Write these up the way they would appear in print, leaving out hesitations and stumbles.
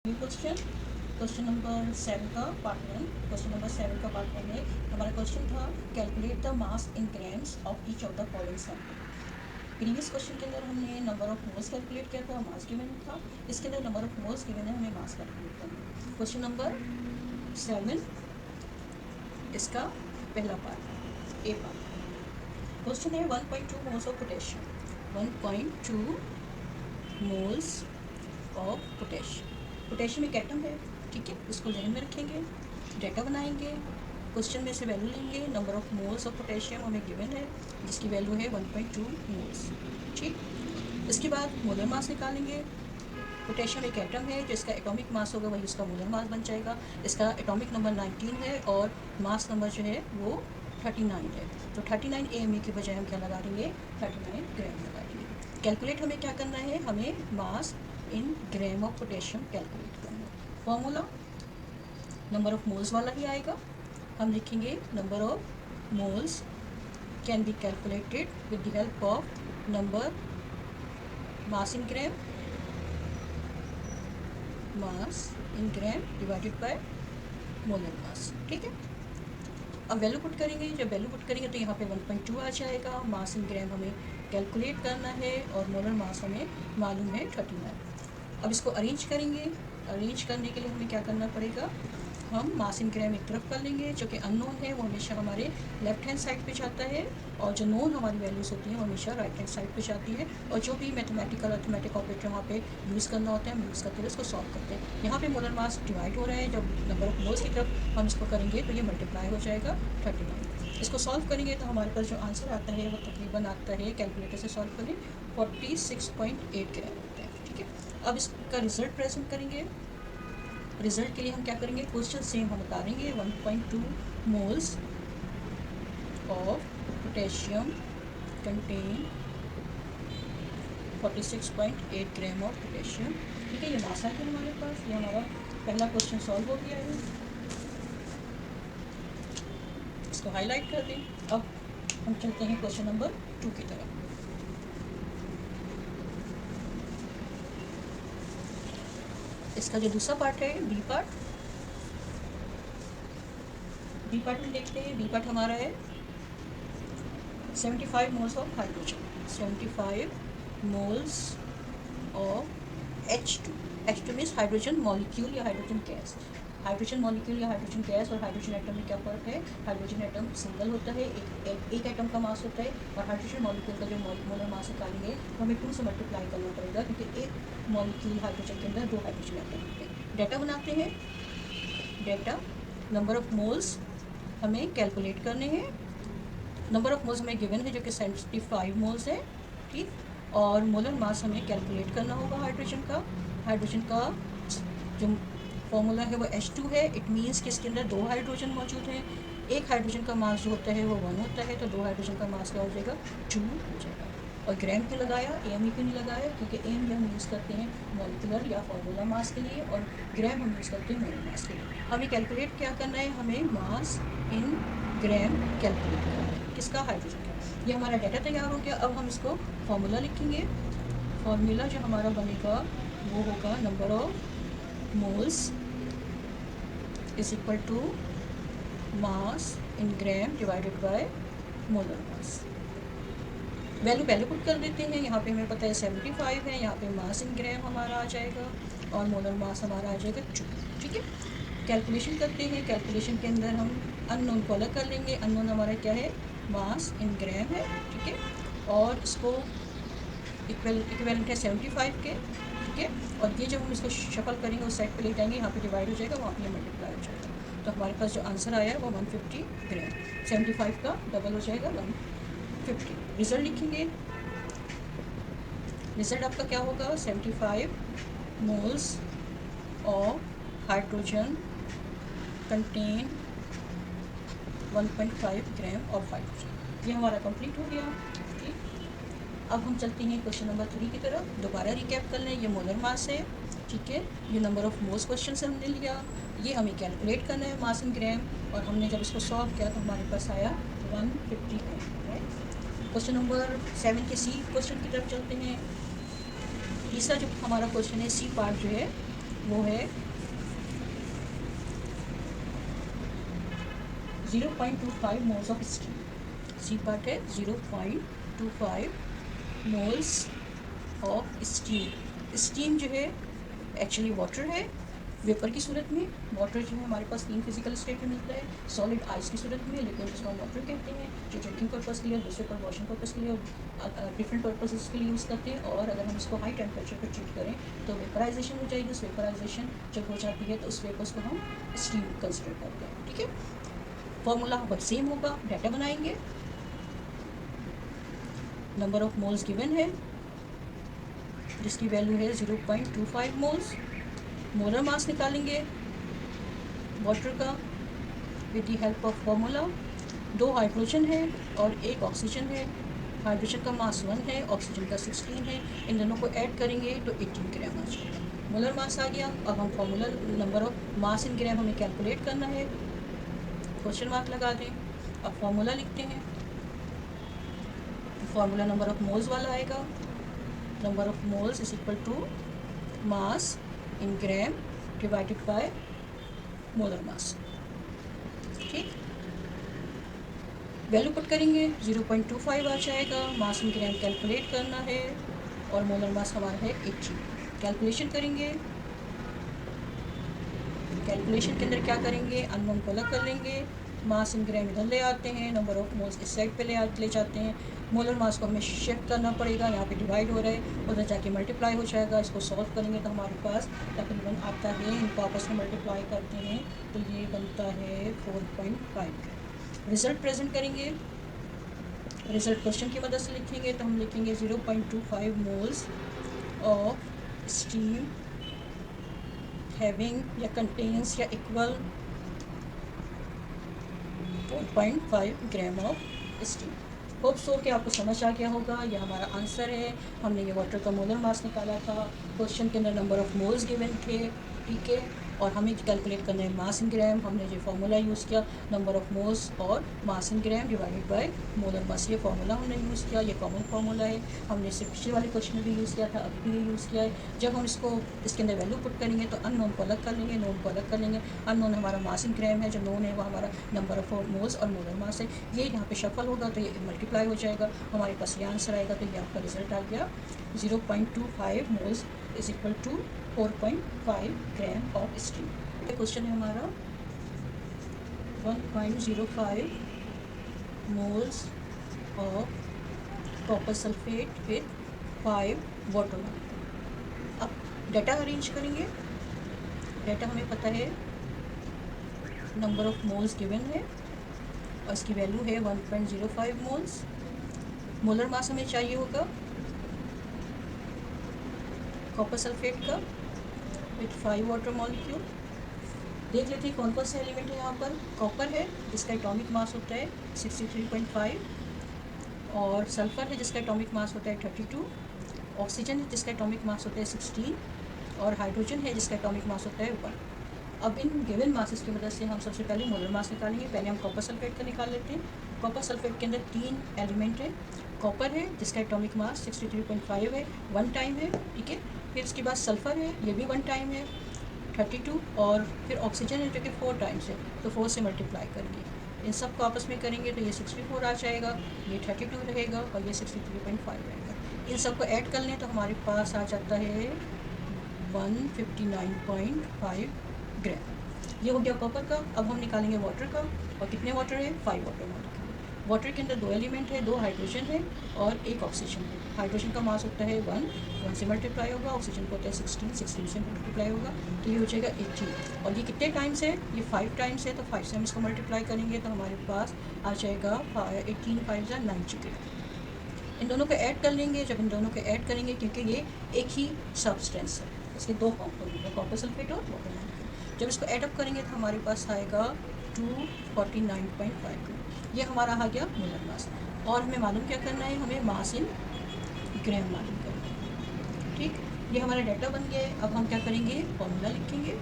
Question number 7 का part 1। Question number 7 का part 1 में हमारा क्वेश्चन था calculate the mass in grams of each of the following sample. Previous question के अंदर हमने नंबर ऑफ मोल्स कैलकुलेट किया था, मास गिवन था। इसके अंदर नंबर ऑफ मोल्स गिवन है, हमें मास कैलकुलेट करना है। क्वेश्चन नंबर 7 इसका पहला पार्ट, ए पार्ट। क्वेश्चन है 1.2 moles of potassium. 1.2 moles of potassium. Potassium एक एटम है, ठीक है, इसको ध्यान में रखेंगे, डेटा बनाएंगे, क्वेश्चन में से वैल्यू लेंगे। Number of moles of potassium हमें गिवन है जिसकी वैल्यू है 1.2 मोल्स, ठीक। इसके बाद मोलर मास निकालेंगे। पोटेशियम एक एटम है, जिसका एटॉमिक मास होगा वही उसका मोलर मास बन जाएगा। इसका एटॉमिक नंबर 19 है और मास नंबर जो है वो 39 है। तो 39 AME की बजाय हम क्या लगा देंगे, 39 ग्राम लगा देंगे। कैलकुलेट हमें क्या करना है, हमें मास in gram of potassium calculate करना है। फॉर्मूला नंबर ऑफ मोल्स वाला ही आएगा। हम लिखेंगे number of moles can be calculated with the help of number mass in gram, mass in gram divided by molar mass, ठीक है। अब वैल्यू पुट करेंगे, जब वैल्यू पुट करेंगे तो यहाँ पे 1.2 आ जाएगा। मास इन ग्राम हमें कैलकुलेट करना है और मोलर मास हमें मालूम है 39। अब इसको अरेंज करेंगे। अरेंज करने के लिए हमें क्या करना पड़ेगा, हम मास इन ग्राम एक तरफ कर लेंगे, जो कि अननोन है वो हमेशा हमारे लेफ्ट हैंड साइड पे जाता है और जो नोन हमारी वैल्यूज़ होती हैं वो हमेशा राइट हैंड साइड पे जाती है। और जो भी मैथमेटिकल अर्थमेटिक ऑपरेटर वहाँ पे यूज़ करना होता है हम यूज़ करते हुए इसको सॉल्व करते हैं। यहाँ पे मोलर मास डिवाइड हो रहा है, जब नंबर ऑफ मोल्स की तरफ हम इसको करेंगे तो ये मल्टीप्लाई हो जाएगा 39। इसको सॉल्व करेंगे तो हमारे पास जो आंसर आता है वो तकरीबन आता है, कैलकुलेटर से सॉल्व करें, 46.8 ग्राम होता है, ठीक है। अब इसका रिजल्ट प्रेजेंट करेंगे। रिजल्ट के लिए हम क्या करेंगे, क्वेश्चन सेम हम उतारेंगे। 1.2 moles of potassium contain 46.8 gram of potassium, ठीक है। ये मास आ गया हमारे पास, ये हमारा पहला क्वेश्चन सॉल्व हो गया है। इसको हाईलाइट कर दें। अब हम चलते हैं क्वेश्चन नंबर 2 की तरफ। इसका जो दूसरा पार्ट है, बी पार्ट, बी पार्ट में देखते हैं। बी पार्ट हमारा है 75 moles of hydrogen. 75 moles of H2। H2 means hydrogen molecule या हाइड्रोजन गैस। हाइड्रोजन मॉलिक्यूल या हाइड्रोजन गैस और हाइड्रोजन एटम में क्या फ़र्क है, हाइड्रोजन एटम सिंगल होता है, एक एटम का मास होता है, और हाइड्रोजन मॉलिक्यूल का जो मोलर मास निकालेंगे तो हमें 2 से मल्टीप्लाई करना पड़ेगा, क्योंकि एक मॉलिक्यूल हाइड्रोजन के अंदर 2 हाइड्रोजन एटम होते हैं। डाटा बनाते हैं। डाटा नंबर ऑफ मोल्स हमें कैलकुलेट करने हैं। नंबर ऑफ मोल्स हमें गिवन है जो कि 75 मोल्स है, ठीक। और मोलर मास हमें कैलकुलेट करना होगा हाइड्रोजन का। हाइड्रोजन का जो फॉर्मूला है वो H2 है। इट मीन्स कि इसके अंदर 2 हाइड्रोजन मौजूद हैं। एक हाइड्रोजन का मास जो होता है वो 1 होता है, तो 2 हाइड्रोजन का मास क्या हो जाएगा, 2 हो जाएगा। और ग्राम क्यों लगाया, AME क्यों नहीं लगाया, क्योंकि AME हम यूज़ करते हैं मॉलिक्यूलर या फॉर्मूला मास के लिए, और ग्राम हम यूज़ करते हैं मोलर मास के लिए। हमें कैलकुलेट क्या करना है, हमें मास इन ग्राम कैलकुलेट करना है, किसका, हाइड्रोजन का। ये हमारा डाटा तैयार हो गया। अब हम इसको फॉर्मूला लिखेंगे। फॉर्मूला जो हमारा बनेगा वो होगा number of moles is equal to mass in gram divided by molar mass. Value put कर देते हैं। यहाँ पे हमें पता है 75 है, यहाँ पे मास इन ग्राम हमारा आ जाएगा और मोलर मास हमारा आ जाएगा 2, ठीक है। कैलकुलेशन करते हैं। कैलकुलेशन के अंदर हम अननोन को अलग कर लेंगे। अननोन हमारा क्या है, मास इन ग्राम है, ठीक है, और इसको इक्वेलेंट है 75 के, ठीक है। और ये जब हम इसको शफल करेंगे उस साइड पे ले जाएंगे, यहाँ पे डिवाइड हो जाएगा, वहाँ पे मल्टीप्लाई हो जाएगा। तो हमारे पास जो आंसर आया है वो 150 ग्राम। 75 का डबल हो जाएगा 150। रिजल्ट लिखेंगे। रिजल्ट आपका क्या होगा, 75 moles of hydrogen contain 1.5 gram of hydrogen. ये हमारा कंप्लीट हो गया, ठीक। अब हम चलते हैं क्वेश्चन नंबर 3 की तरफ। दोबारा रिकैप कर लें, ये मोलर मास है, ठीक है। ये नंबर ऑफ मोल्स क्वेश्चन से हमने लिया, ये हमें कैलकुलेट करना है मास इन ग्राम, और हमने जब इसको सॉल्व किया तो हमारे पास आया 150 ग्राम। क्वेश्चन नंबर 7 के सी क्वेश्चन की तरफ चलते हैं। तीसरा जो हमारा क्वेश्चन है, सी पार्ट जो है, वो है 0.25 moles of steam. C part है 0.25 मोल्स ऑफ स्टीम। स्टीम जो है एक्चुअली वाटर है वेपर की सूरत में। वाटर जो है हमारे पास 3 फिजिकल स्टेट में मिलता है, सॉलिड आइस की सूरत में, लिक्विड जिसको हम वाटर कहते हैं, जो ड्रिंकिंग पर्पज़ के लिए, दूसरे पर वॉशिंग पर्पज़ के लिए और डिफरेंट पर्पजेज़ के लिए यूज़ करते हैं। और अगर हम इसको हाई टेम्परेचर पर ट्रीट करें तो वेपराइजेशन हो जाएगी। उस वेपराइजेशन जब हो जाती है तो उस वेपर्स को हम स्टीम कंसिडर करते हैं। ठीक है, फॉर्मूला बट सेम होगा। डाटा बनाएंगे, नंबर ऑफ मोल्स गिवन है जिसकी वैल्यू है 0.25 मोल्स। मोलर मास निकालेंगे वाटर का with the help of formula. 2 hydrogen है और 1 ऑक्सीजन है। हाइड्रोजन का मास 1 है, ऑक्सीजन का 16 है। इन दोनों को ऐड करेंगे तो 18 ग्राम आ जाएगा। मोलर मास आ गया। अब हम formula number of mass in ग्राम हमें कैलकुलेट करना है, क्वेश्चन मार्क लगा दें। अब फॉर्मूला लिखते हैं। फॉर्मूला नंबर ऑफ मोल्स वाला आएगा। Number of moles is equal to mass in gram divided by molar mass. ठीक, वैल्यू पुट करेंगे 0.25 आ जाएगा। मास इन ग्राम कैलकुलेट करना है और मोलर मास हमारा है 80। कैलकुलेशन करेंगे। कैलकुलेशन के अंदर क्या करेंगे, अननोन को अलग कर लेंगे। मास इन ग्राम इधर ले आते हैं, नंबर ऑफ मोल्स इस साइड पे ले जाते हैं। मोलर मास को हमें शिफ्ट करना पड़ेगा, यहाँ पे डिवाइड हो रहा है, उधर जाके मल्टीप्लाई हो जाएगा। इसको सॉल्व करेंगे तो हमारे पास तकरीबन आता है, इनको आपस में मल्टीप्लाई करते हैं तो ये बनता है 4.5। रिज़ल्ट प्रेजेंट करेंगे। रिज़ल्ट क्वेश्चन की मदद से लिखेंगे तो हम लिखेंगे 0.25 मोल्स ऑफ स्टीम हैविंग या कंटेन्स या equal 4.5 gram of steam. Hope so कि आपको समझ आ गया होगा। यह हमारा आंसर है। हमने ये वाटर का मोलर मास निकाला था। क्वेश्चन के अंदर नंबर ऑफ मोल्स गिवन थे, ठीक है, और हमें कैलकुलेट करना है मास इन ग्राम। हमने ये फार्मूला यूज़ किया, नंबर ऑफ मोल्स और mass in gram divided by molar mass. ये फार्मूला हमने यूज़ किया, ये कॉमन फार्मूला है। हमने इससे पिछले वाले क्वेश्चन में भी यूज़ किया था, अभी भी ये यूज़ किया है। जब हम इसको इसके अंदर वैल्यू पुट करेंगे तो अननोन को अलग कर लेंगे, नोन को अलग कर लेंगे। अननोन हमारा मास इन ग्राम है, जो नोन है वो हमारा नंबर ऑफ मोल्स और मोलर मास है। ये यहाँ पे शफल होगा तो ये मल्टीप्लाई हो जाएगा, हमारे पास ये आंसर आएगा। तो ये आपका रिजल्ट आ गया 0.25 moles is equal to 4.5 gram of steam. Question है हमारा 1.05 moles of copper sulphate with 5 water molecule. अब डाटा अरेंज करेंगे। डाटा हमें पता है, नंबर ऑफ मोल्स गिवन है और इसकी वैल्यू है 1.05 मोल्स। मोलर मास हमें चाहिए होगा कॉपर सल्फेट का विथ 5 वाटर मॉलिक्यूल। देख लेते हैं कौन कौन से एलिमेंट है यहाँ पर। कॉपर है जिसका एटॉमिक मास होता है 63.5, और सल्फ़र है जिसका एटॉमिक मास होता है 32, ऑक्सीजन है जिसका एटॉमिक मास होता है 16, और हाइड्रोजन है जिसका एटॉमिक मास होता है 1। अब इन गिवन मासेस की मदद से हम सबसे पहले मोलर मास निकालेंगे। पहले हम कॉपर सल्फेट का निकाल लेते हैं। कॉपर सल्फेट के अंदर 3 एलिमेंट है। कॉपर है जिसका एटॉमिक मास 63.5 है, 1 टाइम है, ठीक है। फिर उसके बाद सल्फ़र है, ये भी 1 टाइम है 32, और फिर ऑक्सीजन है जो कि 4 टाइम्स है, तो 4 से मल्टीप्लाई करेंगे। इन सब को आपस में करेंगे तो ये 64 आ जाएगा, ये 32 रहेगा और ये 63.5 रहेगा। इन सब को ऐड कर लें तो हमारे पास आ जाता है 159.5 ग्राम। ये हो गया कॉपर का। अब हम निकालेंगे वाटर का, और कितने वाटर है, 5 वाटर मॉलिक्यूल। वाटर के अंदर 2 एलिमेंट है, 2 हाइड्रोजन है और 1 ऑक्सीजन है। हाइड्रोजन का मास होता है 1 से मल्टीप्लाई होगा, ऑक्सीजन को होता है 16 से मल्टीप्लाई होगा, तो ये हो जाएगा 18। और ये कितने टाइम्स है, ये 5 टाइम्स है, तो 5 से हम इसको मल्टीप्लाई करेंगे तो हमारे पास आ जाएगा 18 5 = 90 ग्राम। इन दोनों को ऐड कर लेंगे। जब इन दोनों को ऐड करेंगे, क्योंकि ये एक ही सब्सटेंस है, इसके 2 कंपोनेंट है, कॉपर सल्फेट और वाटर मॉलिक्यूल। जब इसको ऐडअप करेंगे तो हमारे पास आएगा 249.5 ग्राम। ये हमारा आ गया मोलर मास। और हमें मालूम क्या करना है, हमें मास इन ग्राम मालूम करना है, ठीक। ये हमारा डाटा बन गया है। अब हम क्या करेंगे, फॉर्मूला लिखेंगे।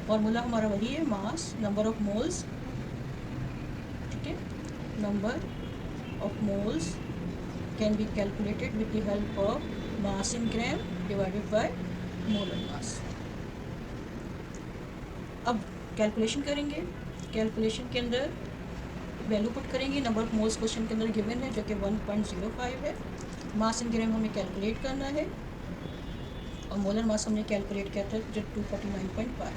फॉर्मूला हमारा वही है, मास नंबर ऑफ मोल्स, ठीक है, number of moles can be calculated with the help of mass in gram divided by molar mass. अब कैलकुलेशन करेंगे। कैलकुलेशन के अंदर वैल्यू पुट करेंगे। नंबर ऑफ मोल्स क्वेश्चन के अंदर गिवन है जो कि 1.05 है। मास इन ग्राम हमें कैलकुलेट करना है और मोलर मास हमने कैलकुलेट किया था जो 249.5 है।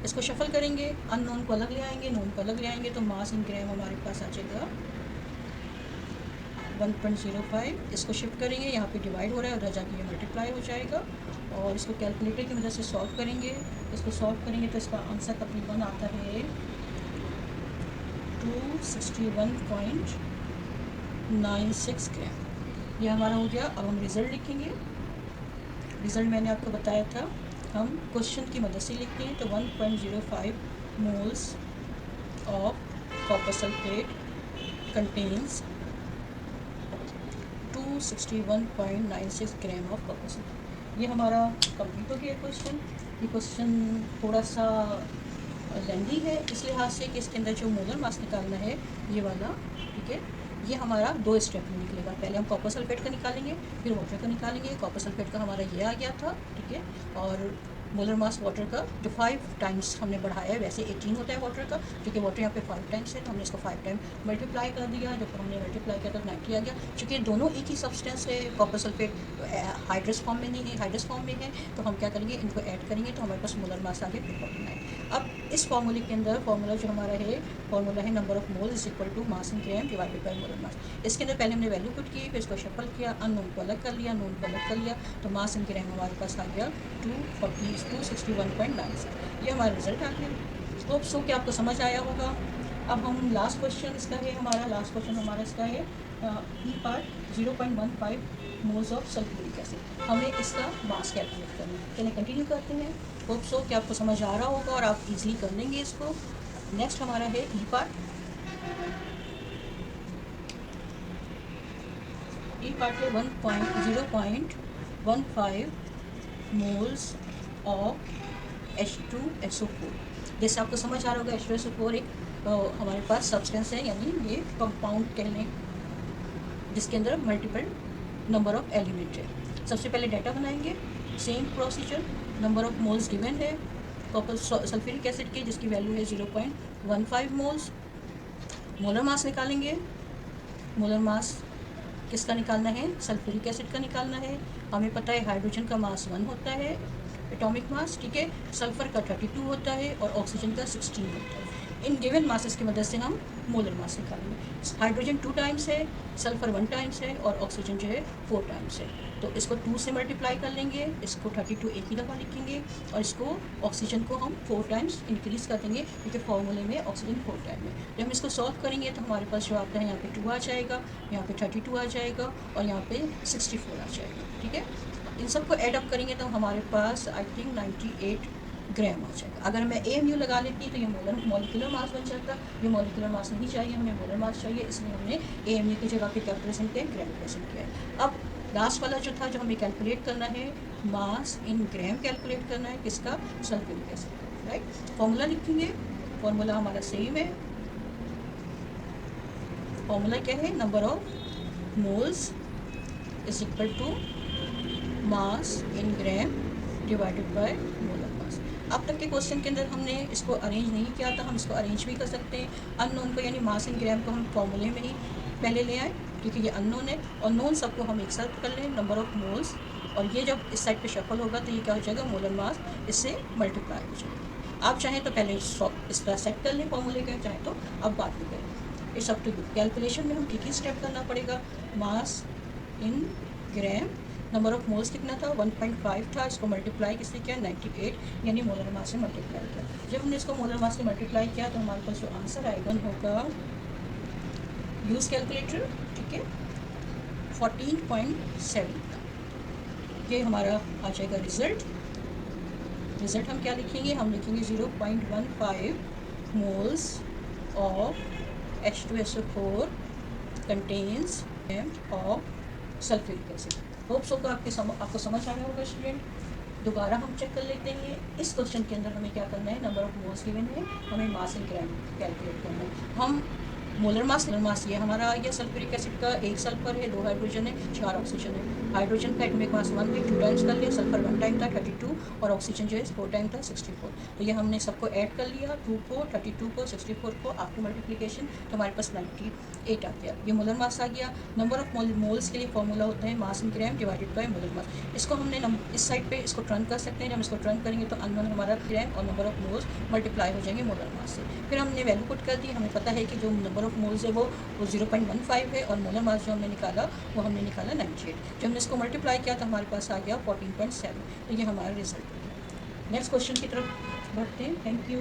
इसको शफल करेंगे, अननोन को अलग ले आएंगे, नोन को अलग ले आएंगे, तो मास इन ग्राम हमारे पास आ जाएगा 1.05। इसको शिफ्ट करेंगे, यहाँ पे डिवाइड हो रहा है, उधर जाके ये मल्टीप्लाई हो जाएगा और इसको कैलकुलेटर की मदद से सॉल्व करेंगे। इसको सॉल्व करेंगे तो इसका आंसर तकरीबन आता है 261.96 ग्राम। ये हमारा हो गया। अब हम रिज़ल्ट लिखेंगे। रिज़ल्ट मैंने आपको बताया था, हम क्वेश्चन की मदद से लिखते हैं। तो 1.05 moles of copper sulphate contains 261.96 gram of copper sulphate. ये हमारा कंप्लीट हो गया क्वेश्चन। ये क्वेश्चन थोड़ा सा लेंदी है इस लिहाज से कि इसके अंदर जो मोलर मास निकालना है ये वाला, ठीक है, ये हमारा 2 स्टेप में निकलेगा। पहले हम कॉपर सल्फेट का निकालेंगे, फिर वाटर का निकालेंगे। कॉपर सल्फेट का हमारा ये आ गया था, ठीक है, और मोलर मास वाटर का जो 5 टाइम्स हमने बढ़ाया है, वैसे 18 होता है वाटर का, क्योंकि वाटर यहाँ पे 5 टाइम्स है, तो हमने इसको 5 टाइम मल्टीप्लाई कर दिया। जब हमने मल्टीप्लाई किया तो 90 आ गया। चूँकि दोनों एक ही सब्सटेंस है, कॉपर सल्फेट हाइड्रस फॉर्म में नहीं है, हाइड्रस फॉर्म में है, तो हम क्या करेंगे, इनको ऐड करेंगे तो हमारे पास मोलर मास आगे 249। अब इस फार्मूले के अंदर फार्मूला जो हमारा है, फार्मूला है number of moles is equal to mass in gram divided by molar mass. इसके अंदर पहले हमने वैल्यू पुट की, फिर इसको शफल किया, अननोन को अलग कर लिया, नोन को अलग कर लिया, तो मास इन ग्राम हमारे पास आ गया 261.96। ये हमारा रिजल्ट आ गया। होप सो कि आपको समझ आया होगा। अब हम लास्ट क्वेश्चन इसका है, हमारा लास्ट क्वेश्चन हमारा इसका है E part 0.15 moles of sulphuric acid. हमें इसका मास कैलकुलेट करना है। चलिए कंटिन्यू करते हैं। होप सो कि आपको समझ आ रहा होगा और आप इजीली कर लेंगे इसको। नेक्स्ट हमारा है ई पार्ट। ई पार्ट है 0.15 मोल्स ऑफ H2SO4। जैसे आपको समझ आ रहा होगा, H2SO4 एक हमारे पास सब्सटेंस है, यानी ये कंपाउंड कह लें जिसके अंदर मल्टीपल नंबर ऑफ एलिमेंट है। सबसे पहले डाटा बनाएंगे, same procedure. Number of moles given है कॉपर सल्फ्यूरिक एसिड के, जिसकी वैल्यू है 0.15 मोल्स। मोलर मास निकालेंगे। मोलर मास किसका निकालना है, सल्फ्यूरिक एसिड का निकालना है। हमें पता है हाइड्रोजन का मास 1 होता है, एटॉमिक मास, ठीक है, सल्फर का 32 होता है और ऑक्सीजन का 16 होता है। इन गिवन मासेस की मदद से हम मोलर मास निकालेंगे। हाइड्रोजन 2 टाइम्स है, सल्फर 1 टाइम्स है और ऑक्सीजन जो है 4 टाइम्स है। तो इसको 2 से मल्टीप्लाई कर लेंगे, इसको 32 एक ही दफ़ा लिखेंगे और इसको ऑक्सीजन को हम 4 टाइम्स इंक्रीज़ कर देंगे, क्योंकि फॉर्मूले में ऑक्सीजन 4 टाइम है। जब हम इसको सॉल्व करेंगे तो हमारे पास जो आता है, यहाँ पे 2 आ जाएगा, यहाँ पे 32 आ जाएगा और यहाँ पे 64 आ जाएगा, ठीक है। इन सबको ऐड अप करेंगे तो हमारे पास आई थिंक 98 ग्राम आ जाएगा। अगर मैं AMU लगा लेती तो ये मॉलिक्यूलर मास बन जाता। ये मॉलिक्यूलर मास नहीं चाहिए, हमें मोलर मास चाहिए, इसलिए हमने AMU की जगह पे क्या प्रेजेंट किया, ग्राम प्रेजेंट किया है। अब लास्ट वाला जो था, जो हमें कैलकुलेट करना है, मास इन ग्राम कैलकुलेट करना है, किसका, सल्फ्यूरिक एसिड, राइट। फॉर्मूला लिखेंगे। फॉर्मूला हमारा सेम है। फॉर्मूला क्या है, number of moles is equal to mass in gram divided by molar mass. अब तक के क्वेश्चन के अंदर हमने इसको अरेंज नहीं किया था, हम इसको अरेंज भी कर सकते हैं। अननोन को यानी मास इन ग्राम को हम फॉर्मूले में ही पहले ले आए, क्योंकि ये अननोन है, और नोन सबको हम एक साथ कर लें, नंबर ऑफ मोल्स, और ये जब इस साइड पे शफल होगा तो ये क्या हो जाएगा, मोलर मास इससे मल्टीप्लाई हो जाएगा। आप चाहें तो पहले इसका सेट कर लें फॉर्मूले का, चाहें तो अब बात भी करें, it's up to you. Calculation में हम एक ही स्टेप करना पड़ेगा। Mass in gram, number of moles कितना था, 1.5 था, इसको मल्टीप्लाई किससे किया, 98, यानी मोलर मास से मल्टीप्लाई किया। जब हमने इसको मोलर मास से मल्टीप्लाई किया तो हमारे पास जो आंसर आएगा होगा, यूज़ कैलकुलेटर, ठीक है, 14.7 था। ये हमारा आ जाएगा रिज़ल्ट। रिज़ल्ट हम क्या लिखेंगे, हम लिखेंगे 0.15 moles of H2SO4 contains of sulphuric acid. Hope so का आपको समझ आ रहा होगा स्टूडेंट। दोबारा हम चेक कर लेते हैं। इस क्वेश्चन के अंदर हमें क्या करना है, नंबर ऑफ मोल्स गिवन है, हमें मास इन ग्राम कैलकुलेट करना है। हम मोलर मास ये हमारा आ गया सल्फ्यूरिक एसिड का, 1 सल्फर है, 2 हाइड्रोजन है, 4 ऑक्सीजन है। हाइड्रोजन का एटॉमिक मास 1 है, 2 टाइम्स कर लिया, सल्फर 1 टाइम था 32 और ऑक्सीजन जो है 4 टाइम था 64। तो ये हमने सबको ऐड कर लिया, 2 को 32 को 64 को, आफ्टर मल्टीप्लिकेशन तो हमारे पास 98 आ गया। ये मोलर मास आ गया। नंबर ऑफ मोल्स के लिए फॉर्मूला होता है mass in gram divided by molar mass. इसको हमने इस साइड पे इसको टर्न कर सकते हैं। जब हम इसको टर्न करेंगे तो अननोन हमारा ग्राम और नंबर ऑफ मोल्स मल्टीप्लाई हो जाएंगे मोलर मास से। फिर हमने वैल्यू पुट कर दी। हमें पता है कि जो नंबर ऑफ मोल्स है वो 0.15 है और मोलर मास जो हमने निकाला वो हमने निकाला 98। जब हमने इसको मल्टीप्लाई किया तो हमारे पास आ गया 14.7। तो ये हमारा रिजल्ट है। नेक्स्ट क्वेश्चन की तरफ बढ़ते हैं। Thank you.